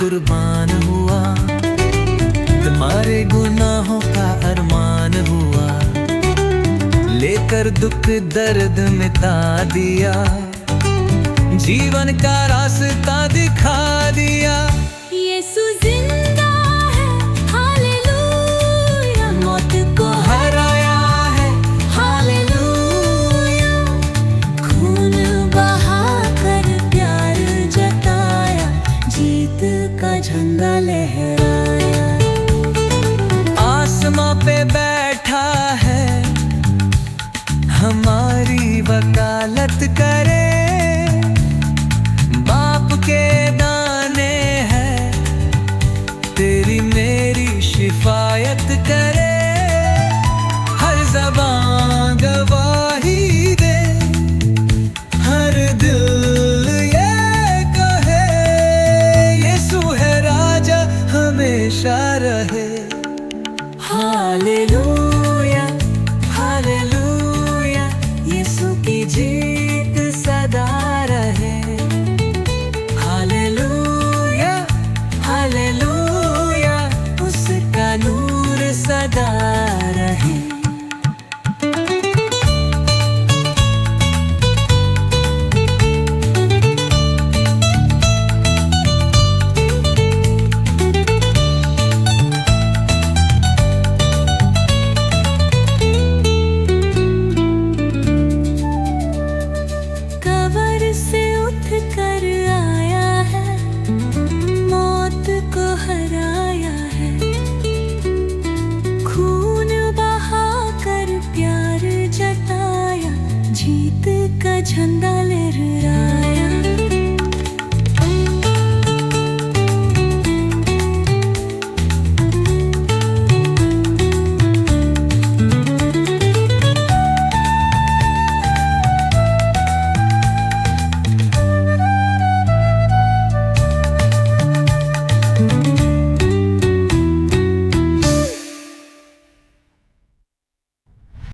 कुर्बान हुआ, तुम्हारे गुनाहों का अरमान हुआ, लेकर दुख दर्द मिटा दिया, जीवन का रास्ता दिखा दिया। यीशु जिंदा है, हालेलुया। मौत को हराया है, हालेलुया। खून बहाकर प्यार जताया, जीत का झंडा लहराया। आसमां पे बैठा है, हमारी वकालत करे, बाप के दाने हैं, तेरी मेरी शिफायत करे। हर ज़बान गवाही दे, हर दिल ये कहे, यीशु है राजा हमेशा रहे। हालेलुया, हालेलुया, यीशु की जीत सदा रहे। हालेलुया, हालेलुया, उसका नूर सदा